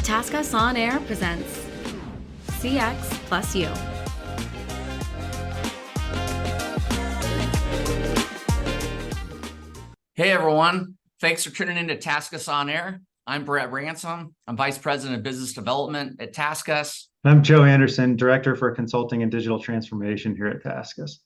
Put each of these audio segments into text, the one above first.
TaskUs On Air presents CX+U. Hey everyone, thanks for tuning in to TaskUs On Air. I'm Brett Ransom. I'm Vice President of Business Development at TaskUs. I'm Joe Anderson, Director for Consulting and Digital Transformation here at TaskUs.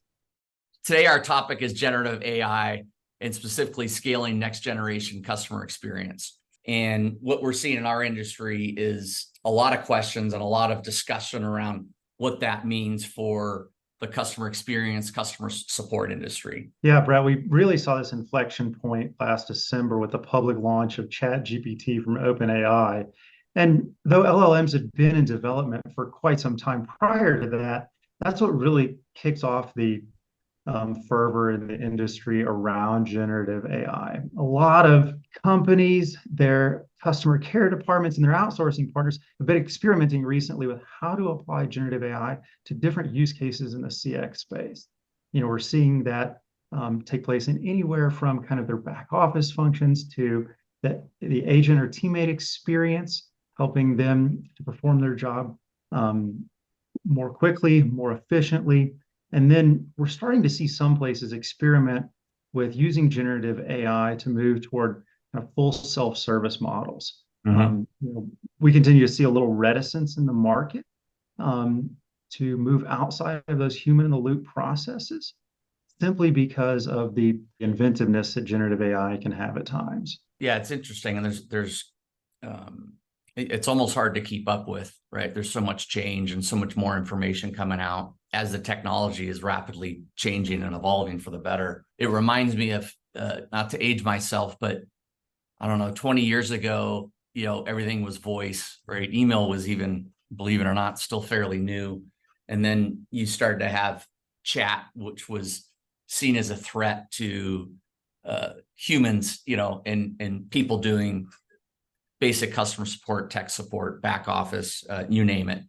Today our topic is generative AI and specifically scaling next generation customer experience. And what we're seeing in our industry is a lot of questions and a lot of discussion around what that means for the customer experience, customer support industry. Yeah, Brett, we really saw this inflection point last December with the public launch of ChatGPT from OpenAI. And though LLMs had been in development for quite some time prior to that, that's what really kicks off the fervor in the industry around generative AI. A lot of companies, their customer care departments, and their outsourcing partners have been experimenting recently with how to apply generative AI to different use cases in the CX space. We're seeing that take place in anywhere from kind of their back office functions to the agent or teammate experience, helping them to perform their job more quickly, more efficiently. And then we're starting to see some places experiment with generative AI to move toward kind of full self-service models. We continue to see a little reticence in the market to move outside of those human-in-the-loop processes, simply because of the inventiveness that generative AI can have at times. Yeah, it's interesting, and it's almost hard to keep up with, right? There's so much change and so much more information coming out as the technology is rapidly changing and evolving for the better. It reminds me of, not to age myself, but I don't know, 20 years ago, everything was voice, right? Email was even, believe it or not, still fairly new. And then you started to have chat, which was seen as a threat to humans, and people doing basic customer support, tech support, back office, you name it.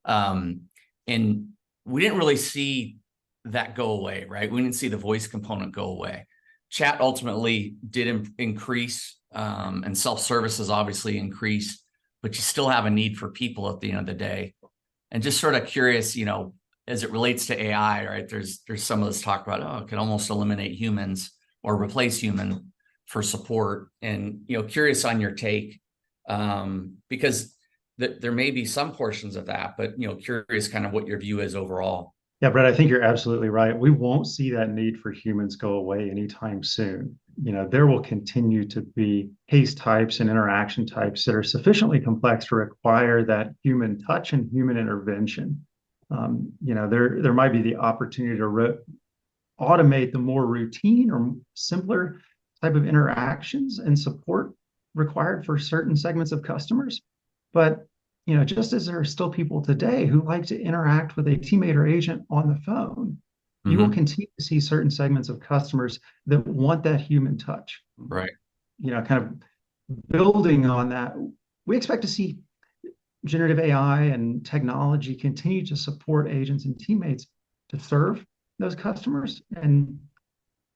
And we didn't really see that go away, right? We didn't see the voice component go away. Chat ultimately did increase, and self-service has obviously increased, but you still have a need for people at the end of the day. And just sort of curious, as it relates to AI, right? There's some of this talk about, it could almost eliminate humans or replace human for support. And, curious on your take, because there may be some portions of that, but curious kind of what your view is overall. Yeah, Brett, I think you're absolutely right. We won't see that need for humans go away anytime soon. There will continue to be case types and interaction types that are sufficiently complex to require that human touch and human intervention. There might be the opportunity to automate the more routine or simpler type of interactions and support required for certain segments of customers. But just as there are still people today who like to interact with a teammate or agent on the phone, you will continue to see certain segments of customers that want that human touch. Right. Kind of building on that, we expect to see generative AI and technology continue to support agents and teammates to serve those customers. And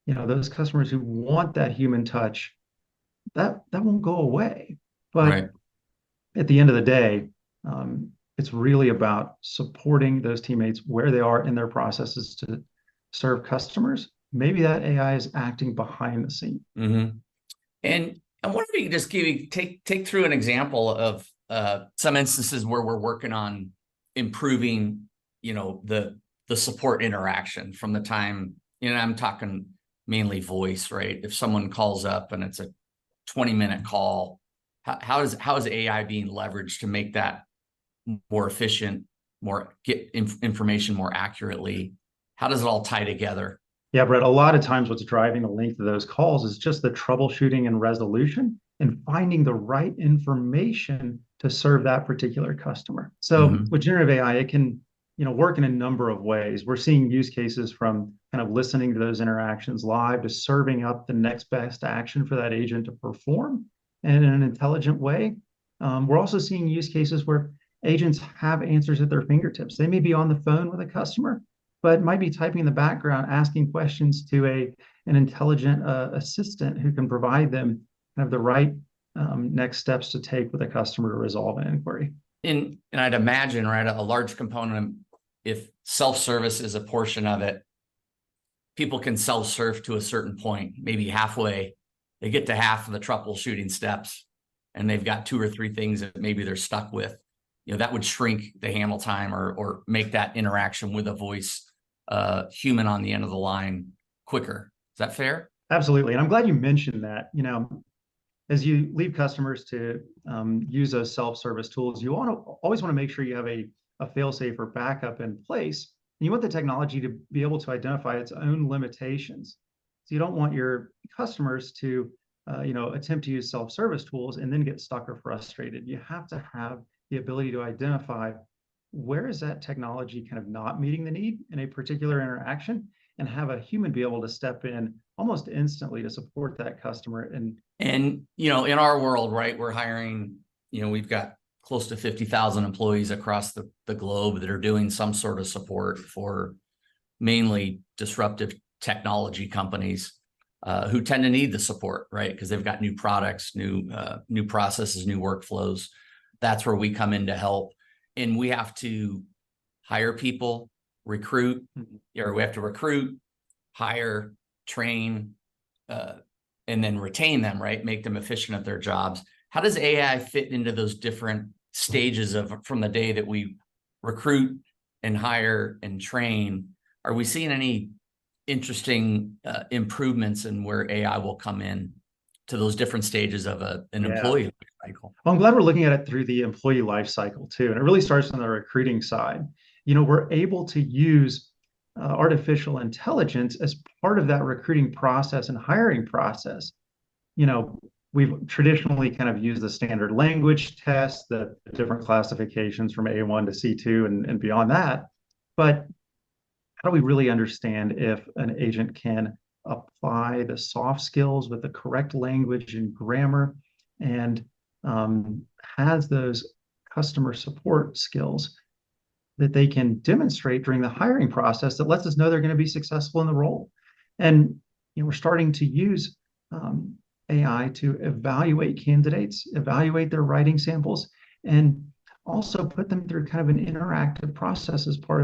those customers who want that human touch, that won't go away. But right. At the end of the day, it's really about supporting those teammates where they are in their processes to serve customers. Maybe that AI is acting behind the scene. And I wonder if you could just take through an example of some instances where we're working on improving, the support interaction from the time, I'm talking mainly voice, right? If someone calls up and it's a 20-minute call, how is AI being leveraged to make that more efficient, get information more accurately? How does it all tie together? Yeah, Brett, a lot of times what's driving the length of those calls is just the troubleshooting and resolution and finding the right information to serve that particular customer. So with generative AI, it can work in a number of ways. We're seeing use cases from kind of listening to those interactions live to serving up the next best action for that agent to perform and in an intelligent way. We're also seeing use cases where agents have answers at their fingertips. They may be on the phone with a customer, but might be typing in the background, asking questions to an intelligent assistant who can provide them kind of the right next steps to take with a customer to resolve an inquiry. And I'd imagine, right, a large component, if self-service is a portion of it, people can self-serve to a certain point, maybe halfway. They get to half of the troubleshooting steps, and they've got 2 or 3 things that maybe they're stuck with. That would shrink the handle time or make that interaction with a voice human on the end of the line quicker. Is that fair? Absolutely. And I'm glad you mentioned that. As you leave customers to use those self-service tools, you always want to make sure you have a fail-safe or backup in place. And you want the technology to be able to identify its own limitations. So you don't want your customers to attempt to use self-service tools and then get stuck or frustrated. You have to have the ability to identify where is that technology kind of not meeting the need in a particular interaction, and have a human be able to step in almost instantly to support that customer. And in our world, right, we're hiring, we've got close to 50,000 employees across the globe that are doing some sort of support for mainly disruptive technology companies who tend to need the support, right? Because they've got new products, new processes, new workflows. That's where we come in to help. And we have to hire people, recruit, or we have to recruit, hire, train, and then retain them, right? Make them efficient at their jobs. How does AI fit into those different stages from the day that we recruit and hire and train? Are we seeing any interesting improvements in where AI will come in to those different stages of an employee life cycle? Well, I'm glad we're looking at it through the employee life cycle too. And it really starts on the recruiting side. We're able to use artificial intelligence as part of that recruiting process and hiring process. We've traditionally kind of used the standard language test, the different classifications from A1 to C2 and beyond that. But how do we really understand if an agent can apply the soft skills with the correct language and grammar, and has those customer support skills that they can demonstrate during the hiring process that lets us know they're going to be successful in the role? And we're starting to use AI to evaluate candidates, evaluate their writing samples, and also put them through kind of an interactive process as part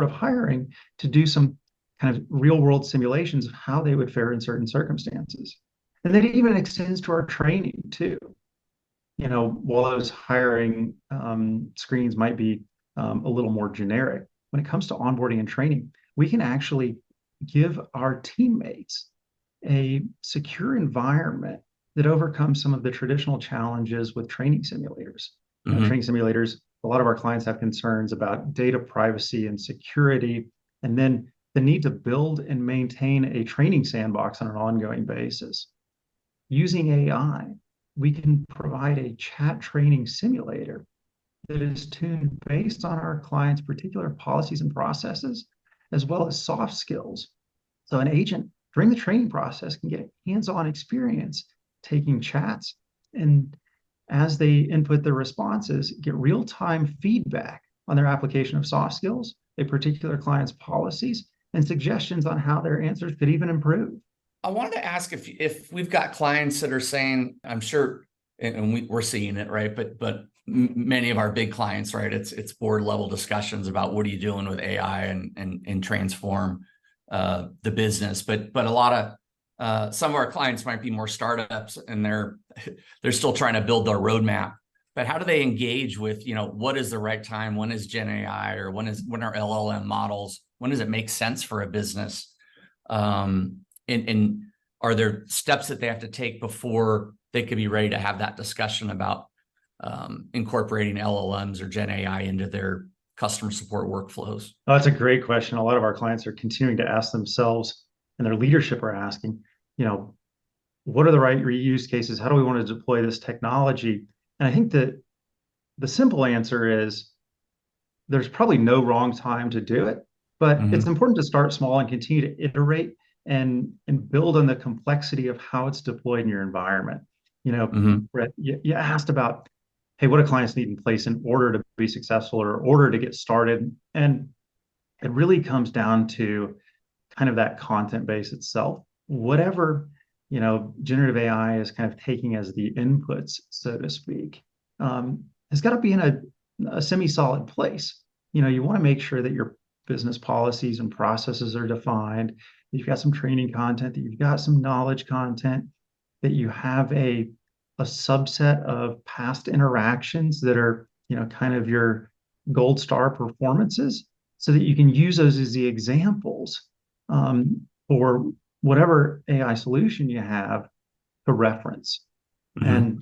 of hiring to do some kind of real world simulations of how they would fare in certain circumstances. And then it even extends to our training too. While those hiring screens might be a little more generic, when it comes to onboarding and training, we can actually give our teammates a secure environment that overcomes some of the traditional challenges with training simulators. Training simulators, a lot of our clients have concerns about data privacy and security, and then the need to build and maintain a training sandbox on an ongoing basis. Using AI, we can provide a chat training simulator that is tuned based on our clients' particular policies and processes, as well as soft skills. So an agent during the training process can get hands-on experience taking chats, and as they input their responses, get real-time feedback on their application of soft skills, a particular client's policies, and suggestions on how their answers could even improve. I wanted to ask if we've got clients that are saying, I'm sure, and we're seeing it, right? But many of our big clients, right? It's board level discussions about what are you doing with AI and transform the business. But a lot of some of our clients might be more startups, and they're still trying to build their roadmap. But how do they engage with, what is the right time? When is Gen AI, or when are LLM models? When does it make sense for a business? And are there steps that they have to take before they could be ready to have that discussion about incorporating LLMs or Gen AI into their customer support workflows? Oh, that's a great question. A lot of our clients are continuing to ask themselves, and their leadership are asking, what are the right reuse cases? How do we want to deploy this technology? And I think that the simple answer is there's probably no wrong time to do it, but it's important to start small and continue to iterate and build on the complexity of how it's deployed in your environment. Brett, you asked about, hey, what do clients need in place in order to be successful or order to get started? And it really comes down to kind of that content base itself. Whatever generative AI is kind of taking as the inputs, so to speak, has got to be in a semi-solid place. You want to make sure that your business policies and processes are defined, that you've got some training content, that you've got some knowledge content, that you have a subset of past interactions that are, kind of your gold star performances, so that you can use those as the examples for whatever AI solution you have to reference. Mm-hmm.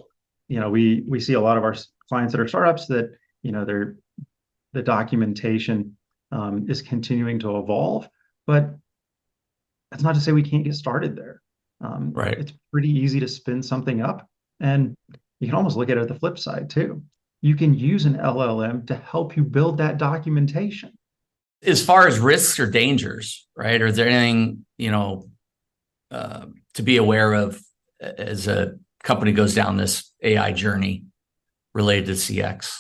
And we see a lot of our clients that are startups that the documentation is continuing to evolve, but that's not to say we can't get started there. Right. It's pretty easy to spin something up, and you can almost look at it at the flip side too. You can use an LLM to help you build that documentation. As far as risks or dangers, right? Or is there anything, to be aware of as a company goes down this AI journey related to CX?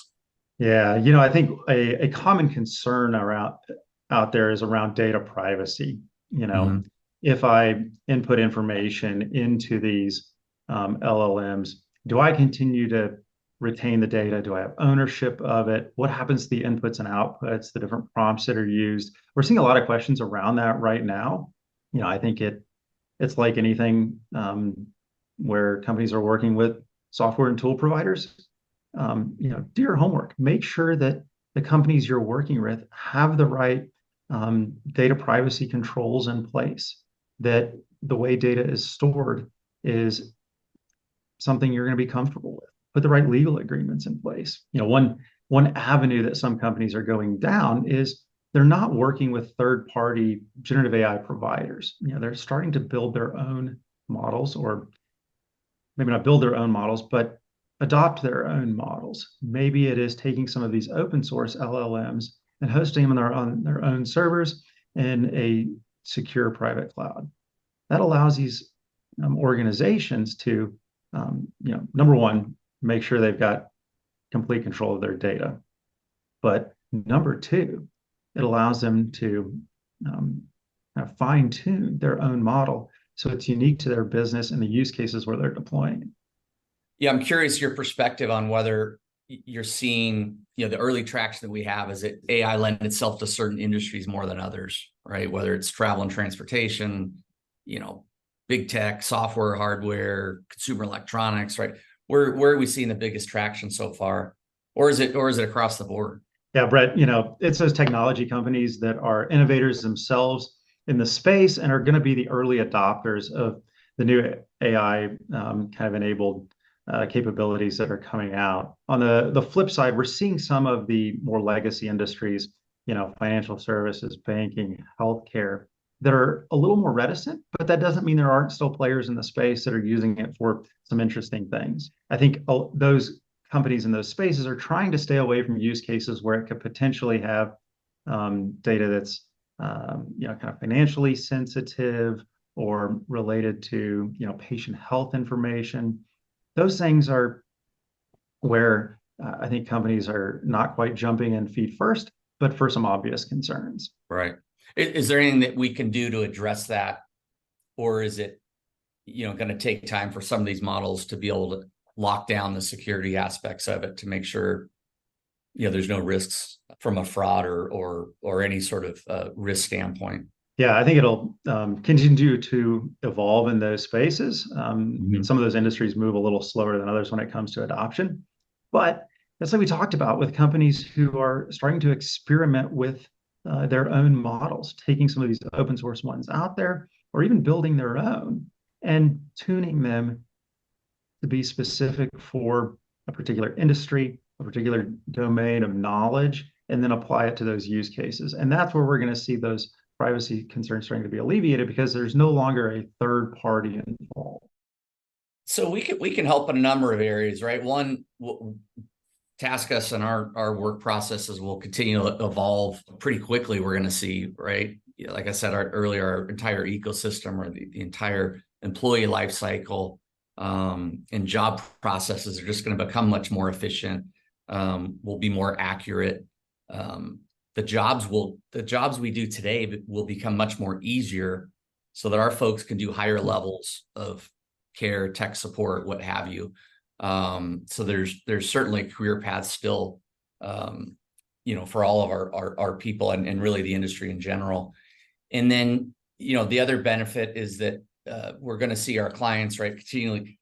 Yeah, I think a common concern out there is around data privacy. Mm-hmm. If I input information into these LLMs, do I continue to retain the data? Do I have ownership of it? What happens to the inputs and outputs, the different prompts that are used? We're seeing a lot of questions around that right now. I think it's like anything where companies are working with software and tool providers. Do your homework. Make sure that the companies you're working with have the right data privacy controls in place, that the way data is stored is something you're going to be comfortable with. Put the right legal agreements in place. One avenue that some companies are going down is they're not working with third-party generative AI providers. They're starting to build their own models, or maybe not build their own models, but adopt their own models. Maybe it is taking some of these open source LLMs and hosting them on their own servers in a secure private cloud. That allows these organizations to, number one, make sure they've got complete control of their data. But number two, it allows them to fine tune their own model so it's unique to their business and the use cases where they're deploying it. Yeah, I'm curious your perspective on whether you're seeing, the early traction that we have, is it AI lend itself to certain industries more than others, right? Whether it's travel and transportation, big tech, software, hardware, consumer electronics, right? Where are we seeing the biggest traction so far? Or is it across the board? Yeah, Brett, it's those technology companies that are innovators themselves in the space and are going to be the early adopters of the new AI kind of enabled capabilities that are coming out. On the flip side, we're seeing some of the more legacy industries, financial services, banking, healthcare, that are a little more reticent, but that doesn't mean there aren't still players in the space that are using it for some interesting things. I think those companies in those spaces are trying to stay away from use cases where it could potentially have data that's kind of financially sensitive or related to patient health information. Those things are where I think companies are not quite jumping in feet first, but for some obvious concerns. Right. Is there anything that we can do to address that, or is it going to take time for some of these models to be able to lock down the security aspects of it to make sure there's no risks from a fraud or any sort of risk standpoint? Yeah, I think it'll continue to evolve in those spaces. Mm-hmm. Some of those industries move a little slower than others when it comes to adoption. But that's like we talked about with companies who are starting to experiment with their own models, taking some of these open source ones out there, or even building their own and tuning them to be specific for a particular industry, a particular domain of knowledge, and then apply it to those use cases. And that's where we're going to see those privacy concerns starting to be alleviated, because there's no longer a third party involved. So we can help in a number of areas, right? One, TaskUs and our work processes will continue to evolve pretty quickly. We're going to see, right? Like I said earlier, our entire ecosystem, or the entire employee life cycle and job processes are just going to become much more efficient, will be more accurate. The jobs we do today will become much more easier, so that our folks can do higher levels of care, tech support, what have you. So there's certainly career paths still, for all of our people and really the industry in general. And then, the other benefit is that we're going to see our clients, right, continually,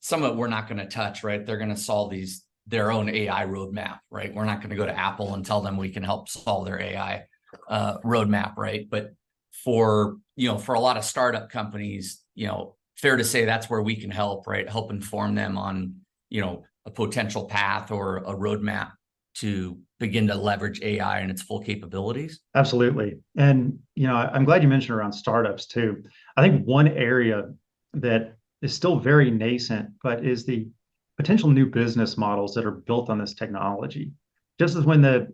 some of it we're not going to touch, right? They're going to solve their own AI roadmap, right? We're not going to go to Apple and tell them we can help solve their AI roadmap, right? But for a lot of startup companies, fair to say that's where we can help, right? Help inform them on, a potential path or a roadmap to begin to leverage AI and its full capabilities. Absolutely. And, I'm glad you mentioned around startups too. I think one area that is still very nascent, but is the potential new business models that are built on this technology. Just as when the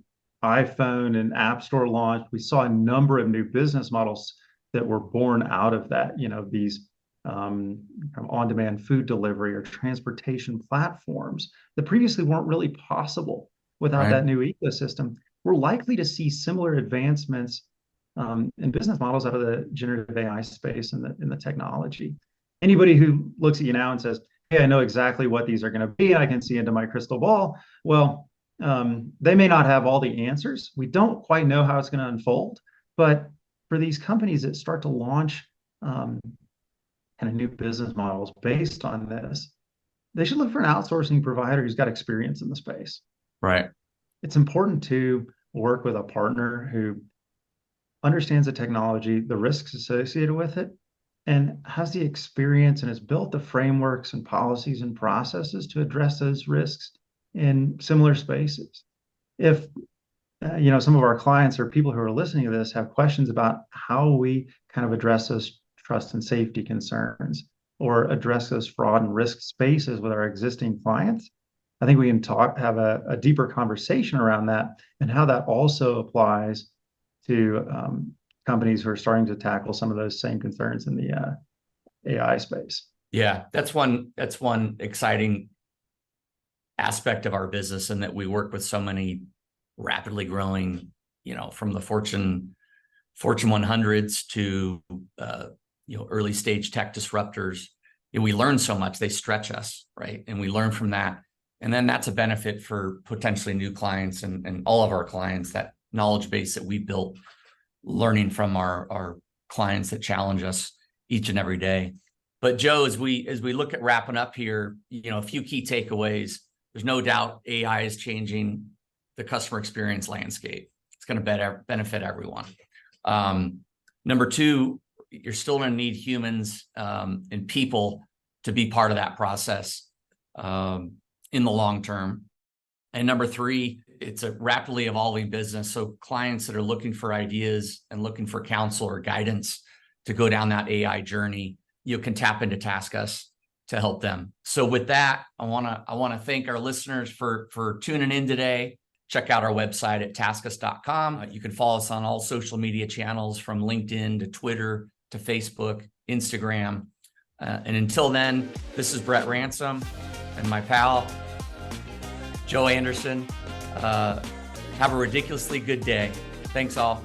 iPhone and App Store launched, we saw a number of new business models that were born out of that, these on-demand food delivery or transportation platforms that previously weren't really possible without that new ecosystem. We're likely to see similar advancements in business models out of the generative AI space and in the technology. Anybody who looks at you now and says, hey, I know exactly what these are going to be, I can see into my crystal ball. Well, they may not have all the answers. We don't quite know how it's going to unfold. But for these companies that start to launch kind of new business models based on this, they should look for an outsourcing provider who's got experience in the space. Right. It's important to work with a partner who understands the technology, the risks associated with it, and has the experience and has built the frameworks and policies and processes to address those risks in similar spaces. If some of our clients or people who are listening to this have questions about how we kind of address those trust and safety concerns or address those fraud and risk spaces with our existing clients, I think we can have a deeper conversation around that and how that also applies to companies who are starting to tackle some of those same concerns in the AI space. Yeah, that's one exciting aspect of our business, and that we work with so many rapidly growing, from the Fortune 100s to early stage tech disruptors. We learn so much; they stretch us, right? And we learn from that, and then that's a benefit for potentially new clients and all of our clients. That knowledge base that we built, learning from our clients that challenge us each and every day. But Joe, as we look at wrapping up here, a few key takeaways. There's no doubt AI is changing the customer experience landscape. It's going to benefit everyone. Number two, you're still going to need humans and people to be part of that process in the long term. And number three, it's a rapidly evolving business. So clients that are looking for ideas and looking for counsel or guidance to go down that AI journey, you can tap into TaskUs to help them. So with that, I want to thank our listeners for tuning in today. Check out our website at TaskUs.com. You can follow us on all social media channels, from LinkedIn to Twitter to Facebook, Instagram. And until then, this is Brett Ransom and my pal, Joe Anderson. Have a ridiculously good day. Thanks all.